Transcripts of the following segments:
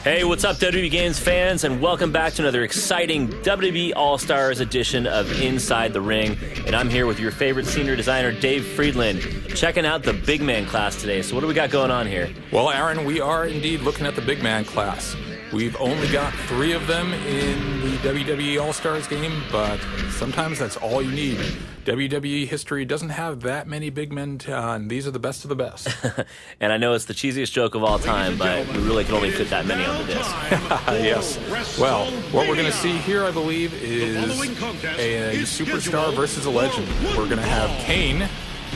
Hey, what's up, WWE Games fans, and welcome back to another exciting WWE Allstars edition of Inside the Ring. And I'm here with your favorite senior designer, Dave Friedland, checking out the big man class today. So what do we got going on here? Well, Aaron, we are indeed looking at the big man class. We've only got 3 of them in the WWE All-Stars game, but sometimes that's all you need. WWE history doesn't have that many big men, and these are the best of the best. And I know it's the cheesiest joke of all time, but we really can only fit that many on the disc. Yes. Well, what we're going to see here, I believe, is a superstar versus a legend. We're going to have Kane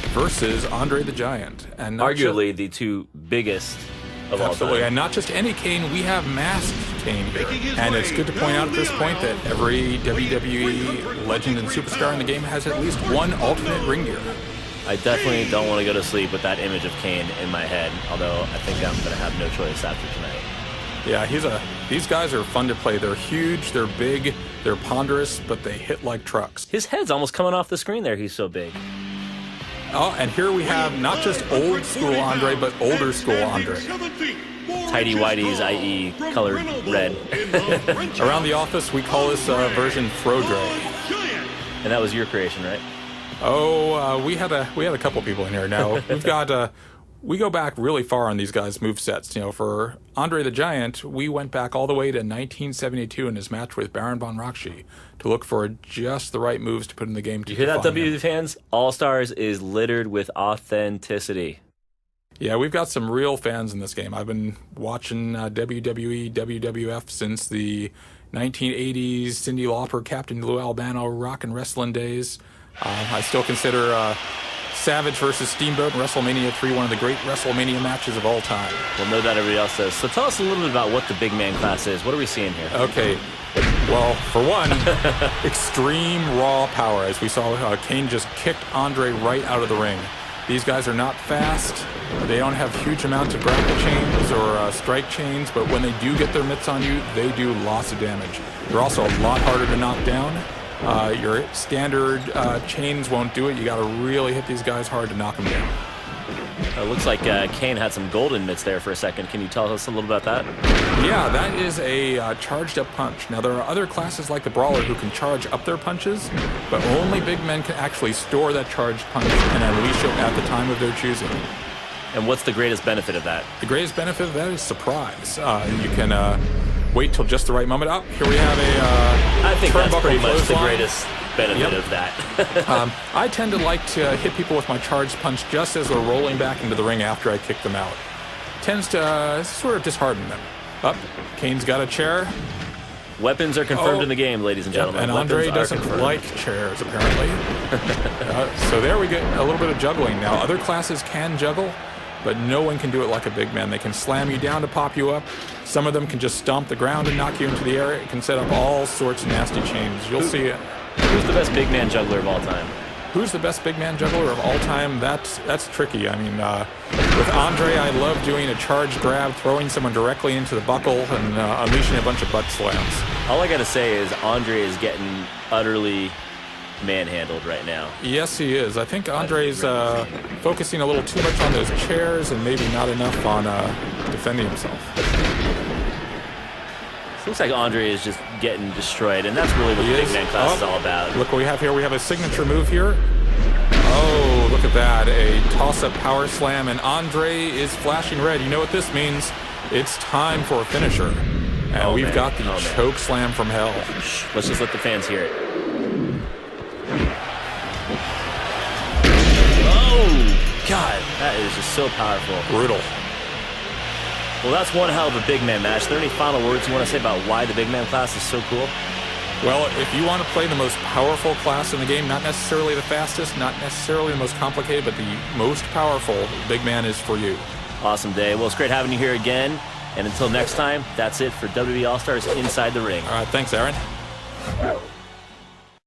versus Andre the Giant. And arguably the two biggest of all time. And not just any Kane, we have masked Kane here. And it's good to point out at this point that every WWE legend and superstar in the game has at least one alternate ring gear. I definitely don't want to go to sleep with that image of Kane in my head, although I think I'm going to have no choice after tonight. Yeah, these guys are fun to play. They're huge, they're big, they're ponderous, but they hit like trucks. His head's almost coming off the screen there, he's so big. Oh, and here we have not just old school Andre, but older school Andre. Tidy whities, i.e. colored red. Around the office, we call this version Frodre. And that was your creation, right? Oh, we had a couple people in here. Now we've got we go back really far on these guys' movesets. You know, for Andre the Giant, we went back all the way to 1972 in his match with Baron von Raschke to look for just the right moves to put in the game. To you hear that, WWE fans? All-Stars is littered with authenticity. Yeah, we've got some real fans in this game. I've been watching WWE, WWF since the 1980s, Cyndi Lauper, Captain Lou Albano, rock and wrestling days. I still consider Savage versus Steamboat in WrestleMania 3 one of the great WrestleMania matches of all time. Well, no doubt everybody else does. So tell us a little bit about what the big man class is. What are we seeing here? Okay. Well, for one, extreme raw power. As we saw, Kane just kicked Andre right out of the ring. These guys are not fast. They don't have huge amounts of grapple chains or strike chains, but when they do get their mitts on you, they do lots of damage. They're also a lot harder to knock down. Your standard chains won't do it. You got to really hit these guys hard to knock them down. It looks like Kane had some golden mitts there for a second. Can you tell us a little about that? Yeah, that is a charged up punch. Now, there are other classes like the Brawler who can charge up their punches, but only big men can actually store that charged punch and unleash it at the time of their choosing. And what's the greatest benefit of that? The greatest benefit of that is surprise. You can wait till just the right moment. Oh, here we have I think that's pretty much the greatest benefit of that. I tend to like to hit people with my charged punch just as they're rolling back into the ring after I kick them out. Tends to sort of dishearten them. Up, Kane's got a chair. Weapons are confirmed in the game, ladies and gentlemen. And Andre doesn't like chairs, apparently. So there we get a little bit of juggling. Now, other classes can juggle, but no one can do it like a big man. They can slam you down to pop you up. Some of them can just stomp the ground and knock you into the air. It can set up all sorts of nasty chains. You'll see it. Who's the best big man juggler of all time? Who's the best big man juggler of all time? That's tricky. I mean, with Andre, I love doing a charge grab, throwing someone directly into the buckle, and unleashing a bunch of butt slams. All I got to say is Andre is getting utterly manhandled right now. Yes, he is. I think Andre's focusing a little too much on those chairs and maybe not enough on defending himself. Looks like Andre is just getting destroyed, and that's really what the big man class is all about. Look what we have here. We have a signature move here. Oh, look at that. A toss-up power slam, and Andre is flashing red. You know what this means. It's time for a finisher. And we've got the choke slam from hell. Let's just let the fans hear it. Oh, God. That is just so powerful. Brutal. Well, that's one hell of a big man match. Are there any final words you want to say about why the big man class is so cool? Well, if you want to play the most powerful class in the game, not necessarily the fastest, not necessarily the most complicated, but the most powerful, big man is for you. Awesome, Dave. Well, it's great having you here again. And until next time, that's it for WWE All-Stars Inside the Ring. All right, thanks, Aaron.